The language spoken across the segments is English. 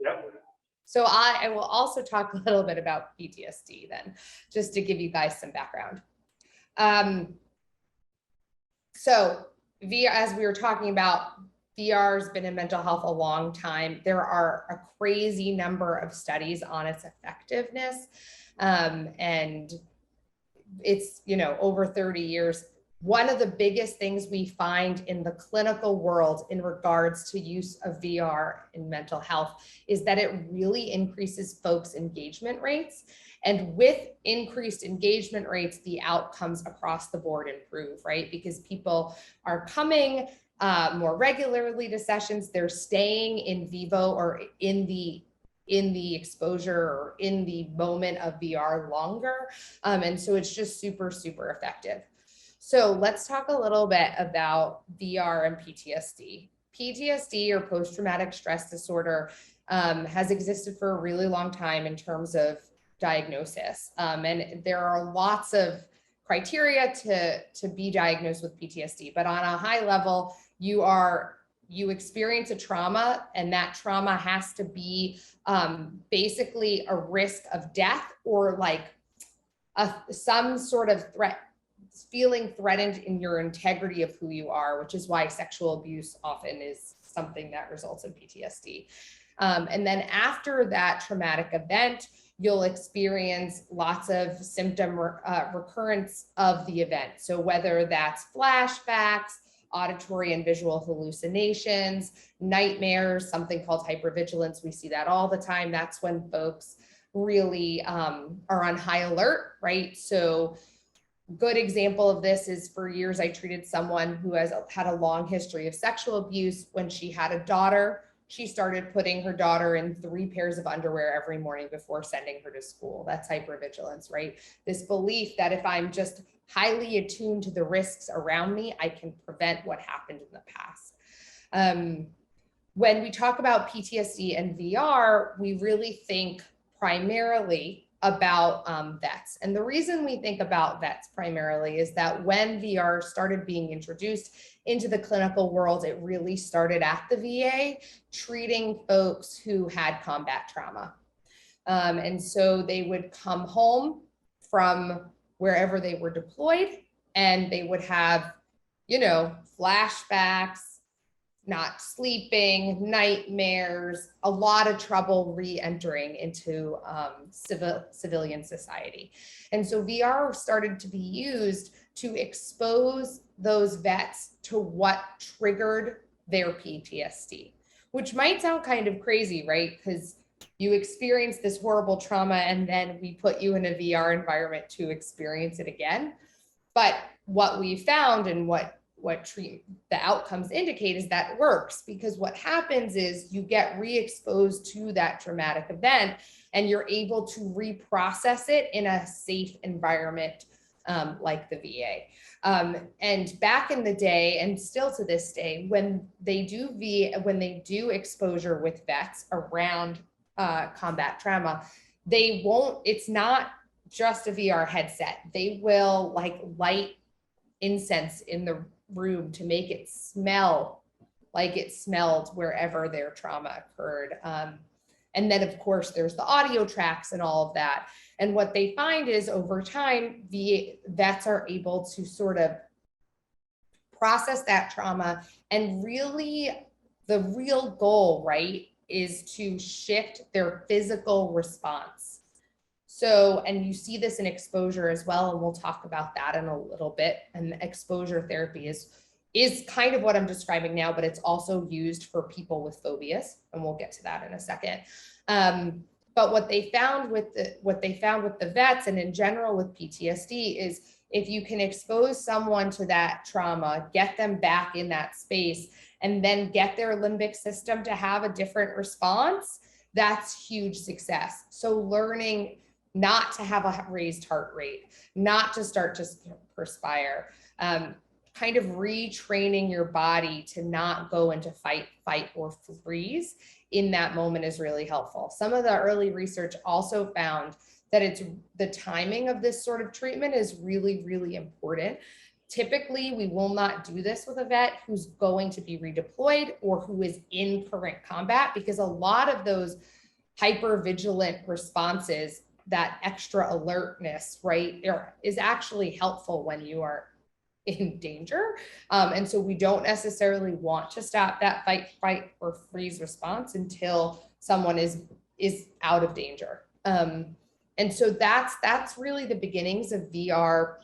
Yep. So I will also talk a little bit about PTSD then, just to give you guys some background. So VR, as we were talking about, VR has been in mental health a long time. There are a crazy number of studies on its effectiveness. And it's, over 30 years. One of the biggest things we find in the clinical world in regards to use of VR in mental health is that it really increases folks' engagement rates. And with increased engagement rates, the outcomes across the board improve, right? Because people are coming more regularly to sessions, they're staying in vivo or in the exposure or in the moment of VR longer. And so it's just super, super effective. So let's talk a little bit about VR and PTSD. PTSD, or post-traumatic stress disorder, has existed for a really long time in terms of diagnosis. And there are lots of criteria to be diagnosed with PTSD, but on a high level, you experience a trauma, and that trauma has to be basically a risk of death or like some sort of threat, feeling threatened in your integrity of who you are, which is why sexual abuse often is something that results in PTSD. And then after that traumatic event, you'll experience lots of symptom recurrence of the event. So whether that's flashbacks, auditory and visual hallucinations, nightmares, something called hypervigilance. We see that all the time. That's when folks really are on high alert, right? So good example of this is, for years, I treated someone who has had a long history of sexual abuse. When she had a daughter, she started putting her daughter in 3 pairs of underwear every morning before sending her to school. That's hypervigilance, right? This belief that if I'm just highly attuned to the risks around me, I can prevent what happened in the past. When we talk about PTSD and VR, we really think primarily about vets. And the reason we think about vets primarily is that when VR started being introduced into the clinical world, it really started at the VA, treating folks who had combat trauma. And so they would come home from wherever they were deployed, and they would have, flashbacks, not sleeping, nightmares, a lot of trouble re-entering into civilian society. And so VR started to be used to expose those vets to what triggered their PTSD, which might sound kind of crazy, right? Because you experience this horrible trauma and then we put you in a VR environment to experience it again. But what we found and what the outcomes indicate is that it works, because what happens is you get re-exposed to that traumatic event and you're able to reprocess it in a safe environment like the VA. And back in the day, and still to this day, when they do exposure with vets around combat trauma, it's not just a VR headset. They will light incense in the room to make it smell like it smelled wherever their trauma occurred. And then of course there's the audio tracks and all of that. And what they find is over time, the vets are able to sort of process that trauma, and really the real goal, right, is to shift their physical response. So, and you see this in exposure as well, and we'll talk about that in a little bit. And exposure therapy is kind of what I'm describing now, but it's also used for people with phobias, and we'll get to that in a second. But what they found with the vets, and in general with PTSD, is if you can expose someone to that trauma, get them back in that space, and then get their limbic system to have a different response, that's huge success. So learning not to have a raised heart rate, not to start to perspire, kind of retraining your body to not go into fight, or freeze in that moment is really helpful. Some of the early research also found that the timing of this sort of treatment is really, really important Typically, we will not do this with a vet who's going to be redeployed or who is in current combat, because a lot of those hyper-vigilant responses, that extra alertness, right, is actually helpful when you are in danger. And so we don't necessarily want to stop that fight, or freeze response until someone is out of danger. And so that's really the beginnings of VR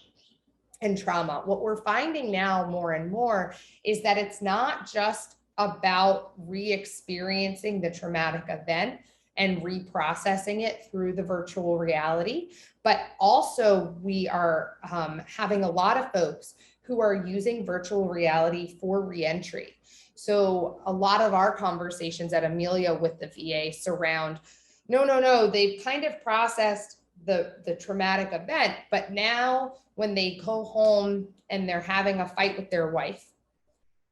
and trauma. What we're finding now more and more is that it's not just about re-experiencing the traumatic event and reprocessing it through the virtual reality, but also we are having a lot of folks who are using virtual reality for reentry. So a lot of our conversations at Amelia with the VA surround, no, they've kind of processed the traumatic event, but now when they go home and they're having a fight with their wife,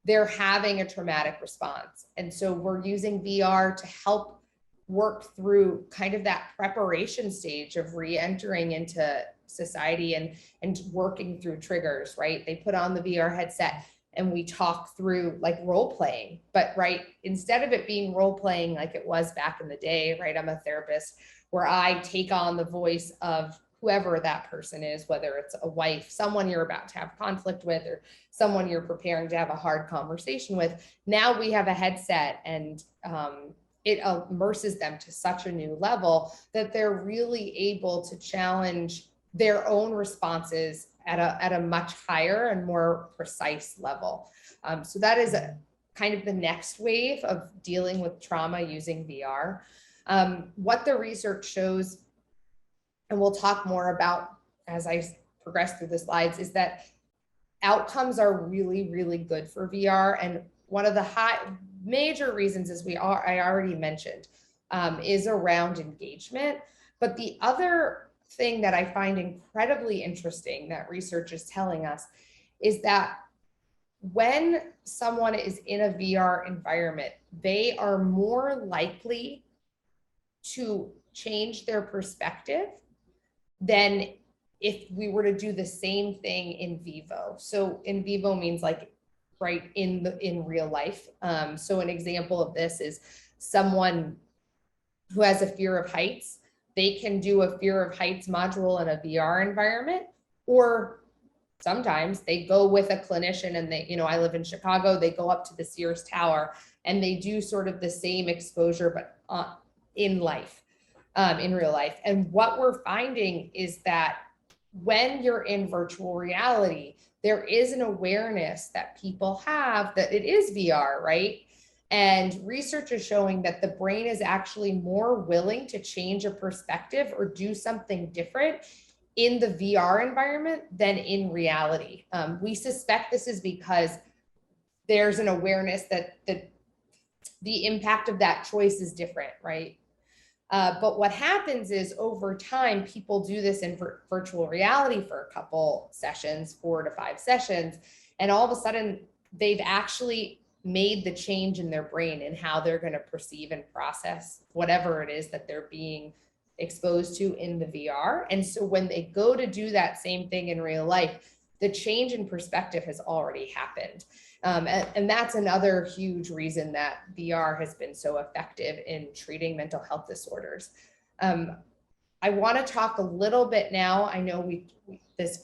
they're having a traumatic response. And so we're using VR to help work through kind of that preparation stage of re-entering into society and working through triggers, right? They put on the VR headset and we talk through like role playing, but right, instead of it being role playing like it was back in the day, right? I'm a therapist where I take on the voice of whoever that person is, whether it's a wife, someone you're about to have conflict with, or someone you're preparing to have a hard conversation with. Now we have a headset, and it immerses them to such a new level that they're really able to challenge their own responses at a much higher and more precise level. So that is kind of the next wave of dealing with trauma using VR. What the research shows, and we'll talk more about as I progress through the slides, is that outcomes are really, really good for VR. And one of the major reasons, as I already mentioned, is around engagement. But the other thing that I find incredibly interesting that research is telling us is that when someone is in a VR environment, they are more likely to change their perspective than if we were to do the same thing in vivo. So in vivo means like right in real life. So an example of this is someone who has a fear of heights. They can do a fear of heights module in a VR environment, or sometimes they go with a clinician and they, I live in Chicago, they go up to the Sears Tower and they do sort of the same exposure, but in life, in real life. And what we're finding is that when you're in virtual reality, there is an awareness that people have that it is VR, right? And research is showing that the brain is actually more willing to change a perspective or do something different in the VR environment than in reality. We suspect this is because there's an awareness that the impact of that choice is different, right? But what happens is over time, people do this in virtual reality for a couple sessions, 4 to 5 sessions, and all of a sudden they've actually made the change in their brain and how they're going to perceive and process whatever it is that they're being exposed to in the VR. And so when they go to do that same thing in real life, the change in perspective has already happened. And that's another huge reason that VR has been so effective in treating mental health disorders. I want to talk a little bit now. I know this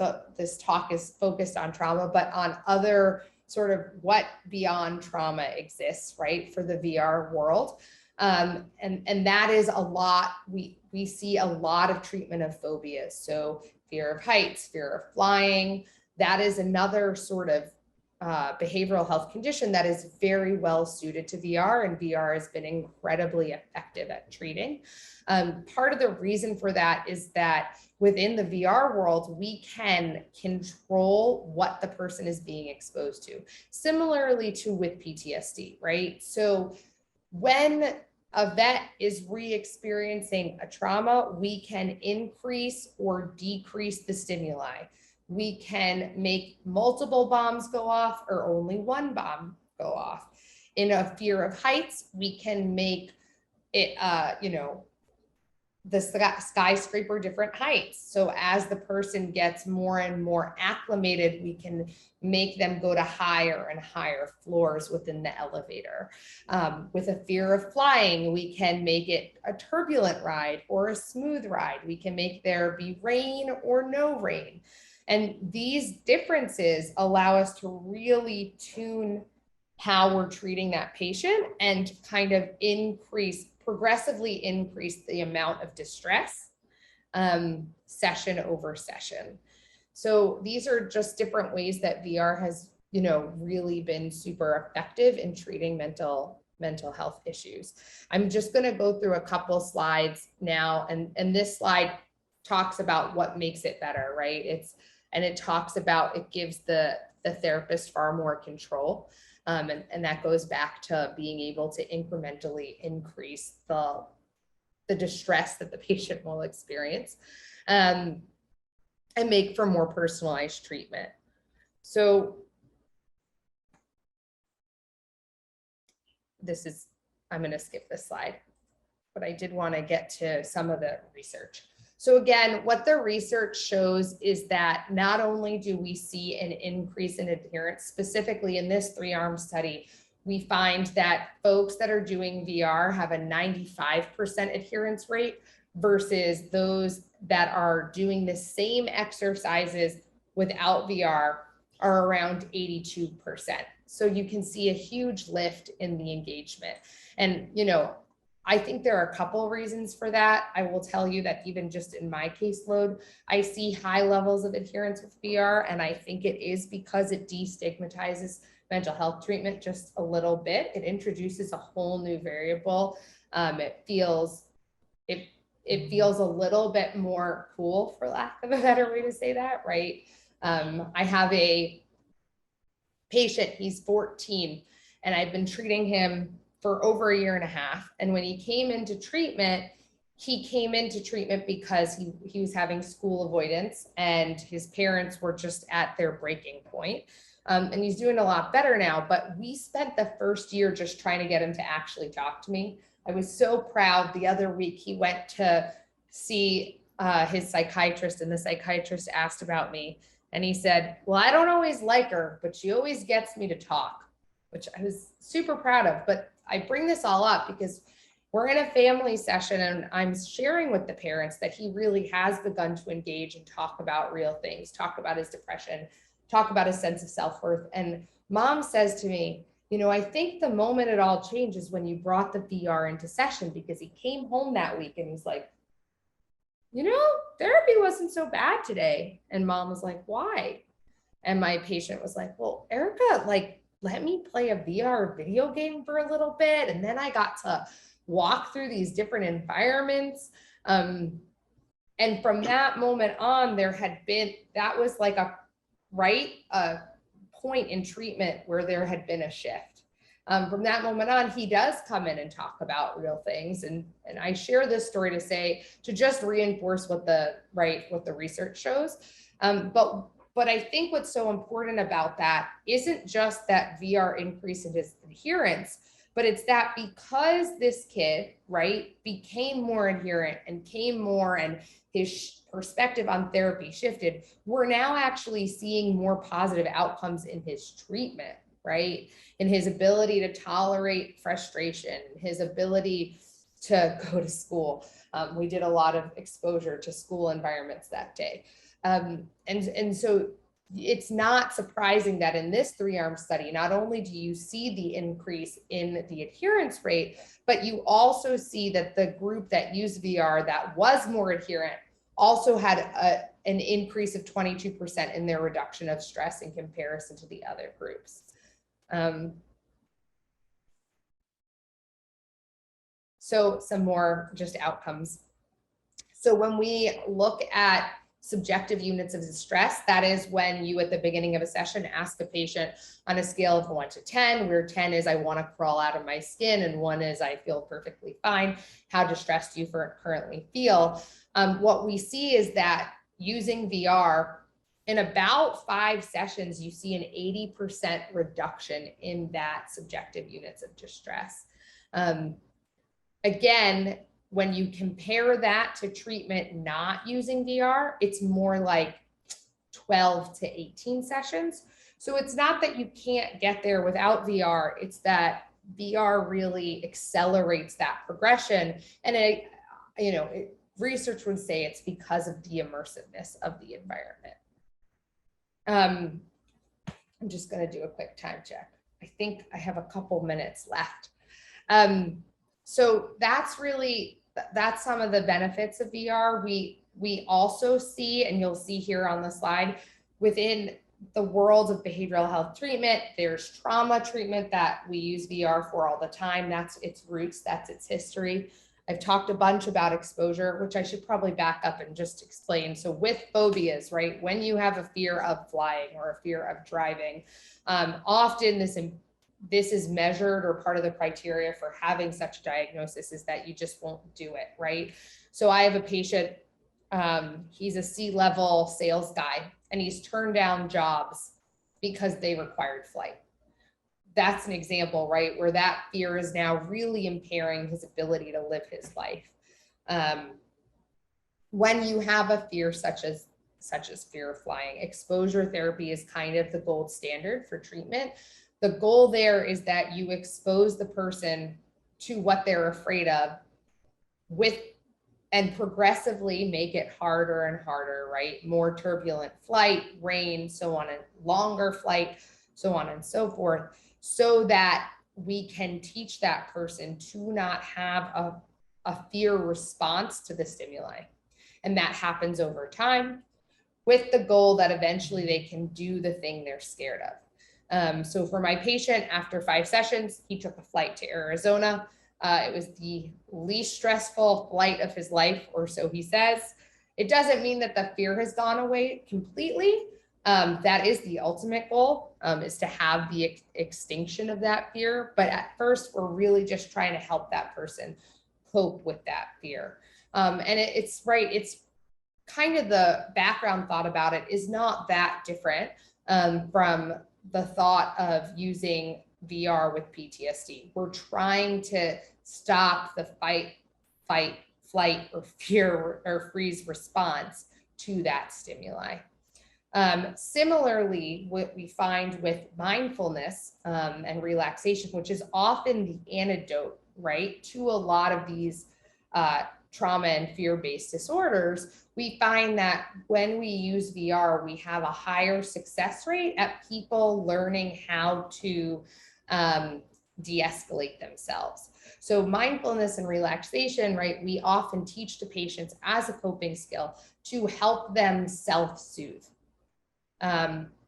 talk is focused on trauma, but on other sort of what beyond trauma exists, right, for the VR world. And that is a lot. We see a lot of treatment of phobias. So fear of heights, fear of flying, that is another sort of behavioral health condition that is very well suited to VR, and VR has been incredibly effective at treating. Part of the reason for that is that within the VR world, we can control what the person is being exposed to, similarly to with PTSD, right? So when a vet is re-experiencing a trauma, we can increase or decrease the stimuli. We can make multiple bombs go off or only one bomb go off. In a fear of heights, we can make it, the skyscraper different heights. So as the person gets more and more acclimated, we can make them go to higher and higher floors within the elevator. With a fear of flying, we can make it a turbulent ride or a smooth ride. We can make there be rain or no rain. And these differences allow us to really tune how we're treating that patient and kind of progressively increase the amount of distress session over session. So these are just different ways that VR has, really been super effective in treating mental health issues. I'm just going to go through a couple slides now, and this slide talks about what makes it better, right? It talks about, it gives the therapist far more control. And that goes back to being able to incrementally increase the distress that the patient will experience, and make for more personalized treatment. So I'm going to skip this slide, but I did want to get to some of the research. So again, what the research shows is that not only do we see an increase in adherence, specifically in this 3-arm study, we find that folks that are doing VR have a 95% adherence rate versus those that are doing the same exercises without VR are around 82%. So you can see a huge lift in the engagement. And, I think there are a couple of reasons for that. I will tell you that even just in my caseload, I see high levels of adherence with VR, and I think it is because it destigmatizes mental health treatment just a little bit. It introduces a whole new variable. It feels a little bit more cool, for lack of a better way to say that, right? I have a patient, he's 14, and I've been treating him for over 1.5 years. And when he came into treatment because he was having school avoidance and his parents were just at their breaking point. And he's doing a lot better now, but we spent the first year just trying to get him to actually talk to me. I was so proud. The other week he went to see his psychiatrist, and the psychiatrist asked about me. And he said, well, I don't always like her, but she always gets me to talk, which I was super proud of. But I bring this all up because we're in a family session and I'm sharing with the parents that he really has begun to engage and talk about real things, talk about his depression, talk about his sense of self-worth. And mom says to me, I think the moment it all changed is when you brought the VR into session, because he came home that week and he's like, therapy wasn't so bad today. And mom was like, why? And my patient was like, well, Erica, let me play a VR video game for a little bit. And then I got to walk through these different environments. And from that moment on, that was like a point in treatment where there had been a shift. From that moment on, he does come in and talk about real things. And I share this story to just reinforce what the research shows. But I think what's so important about that isn't just that VR increased his adherence, but it's that because this kid, became more adherent and came more, and his perspective on therapy shifted, we're now actually seeing more positive outcomes in his treatment, in his ability to tolerate frustration, his ability to go to school. We did a lot of exposure to school environments that day. And so it's not surprising that in this 3-arm study, not only do you see the increase in the adherence rate, but you also see that the group that used VR that was more adherent also had an increase of 22% in their reduction of stress in comparison to the other groups. So some more just outcomes. So when we look at subjective units of distress, that is when you at the beginning of a session ask a patient on a scale of 1 to 10, where 10 is I want to crawl out of my skin and 1 is I feel perfectly fine. How distressed do you currently feel? What we see is that using VR, in about 5 sessions, you see an 80% reduction in that subjective units of distress. Again, when you compare that to treatment not using VR, it's more like 12 to 18 sessions. So it's not that you can't get there without VR, it's that VR really accelerates that progression. And research would say it's because of the immersiveness of the environment. I'm just going to do a quick time check. I think I have a couple minutes left. So that's some of the benefits of VR. We also see, and you'll see here on the slide, within the world of behavioral health treatment, there's trauma treatment that we use VR for all the time. That's its roots, that's its history. I've talked a bunch about exposure, which I should probably back up and just explain. So with phobias, right, when you have a fear of flying or a fear of driving, often this is measured, or part of the criteria for having such a diagnosis is that you just won't do it, right? So I have a patient, he's a C-level sales guy, and he's turned down jobs because they required flight. That's an example, right, where that fear is now really impairing his ability to live his life. When you have a fear such as fear of flying, exposure therapy is kind of the gold standard for treatment. The goal there is that you expose the person to what they're afraid of and progressively make it harder and harder, right? More turbulent flight, rain, so on, and longer flight, so on and so forth, so that we can teach that person to not have a fear response to the stimuli. And that happens over time with the goal that eventually they can do the thing they're scared of. So for my patient, after 5 sessions, he took a flight to Arizona. It was the least stressful flight of his life, or so he says. It doesn't mean that the fear has gone away completely. That is the ultimate goal, is to have the extinction of that fear. But at first, we're really just trying to help that person cope with that fear. And it's right, it's kind of the background thought about it is not that different from the thought of using VR with PTSD. We're trying to stop the fight, flight, or fear or freeze response to that stimuli. Similarly, what we find with mindfulness and relaxation, which is often the antidote, right, to a lot of these trauma and fear-based disorders, we find that when we use VR, we have a higher success rate at people learning how to de-escalate themselves. So mindfulness and relaxation, right, we often teach to patients as a coping skill to help them self-soothe.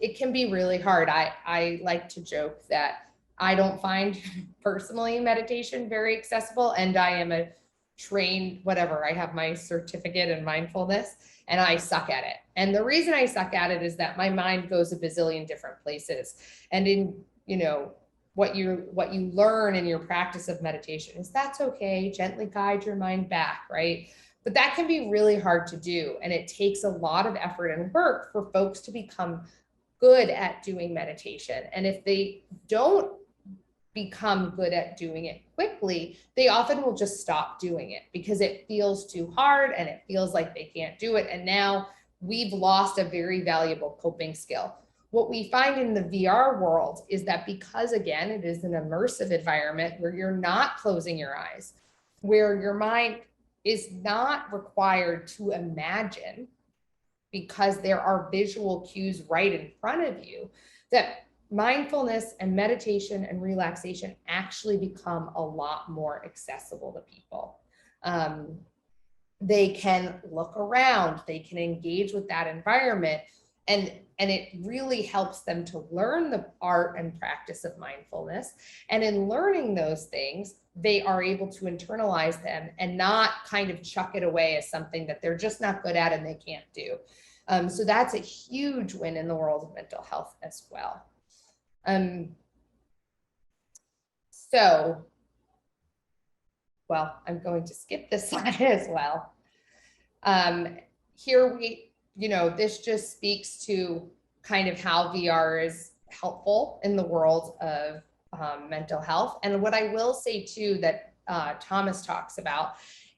It can be really hard. I like to joke that I don't find personally meditation very accessible, and I am a trained, I have my certificate in mindfulness, and I suck at it. And the reason I suck at it is that my mind goes a bazillion different places. And in, what you learn in your practice of meditation is that's okay, gently guide your mind back, right? But that can be really hard to do. And it takes a lot of effort and work for folks to become good at doing meditation. And if they don't become good at doing it quickly, they often will just stop doing it because it feels too hard and it feels like they can't do it. And now we've lost a very valuable coping skill. What we find in the VR world is that because, again, it is an immersive environment where you're not closing your eyes, where your mind is not required to imagine because there are visual cues right in front of you, that mindfulness and meditation and relaxation actually become a lot more accessible to people. They can look around, they can engage with that environment, and it really helps them to learn the art and practice of mindfulness. And in learning those things, they are able to internalize them and not kind of chuck it away as something that they're just not good at and they can't do. So that's a huge win in the world of mental health as well. Well, I'm going to skip this slide as well. Here this just speaks to kind of how VR is helpful in the world of mental health. And what I will say too that Thomas talks about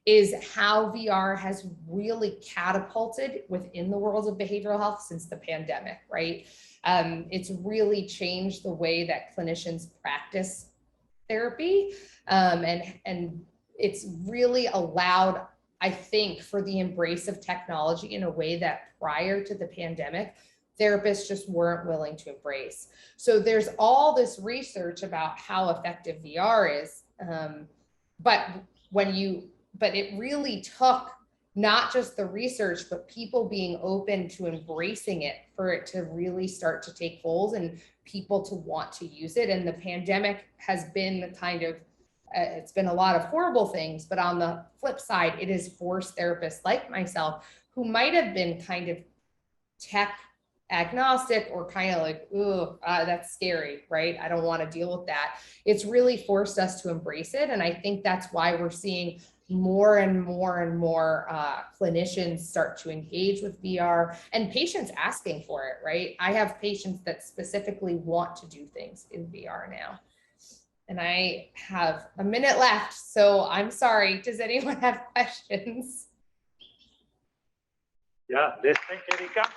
is how VR has really catapulted within the world of behavioral health since the pandemic, right? It's really changed the way that clinicians practice therapy, and it's really allowed, I think, for the embrace of technology in a way that prior to the pandemic, therapists just weren't willing to embrace. So there's all this research about how effective VR is, but it really took not just the research, but people being open to embracing it for it to really start to take hold and people to want to use it. And the pandemic has been the kind of, it's been a lot of horrible things, but on the flip side, it has forced therapists like myself who might have been kind of tech agnostic or kind of like, ooh, that's scary, right? I don't want to deal with that. It's really forced us to embrace it. And I think that's why we're seeing more and more and more clinicians start to engage with VR and patients asking for it, right? I have patients that specifically want to do things in VR now. And I have a minute left, so I'm sorry. Does anyone have questions? Yeah, let's thank Erika.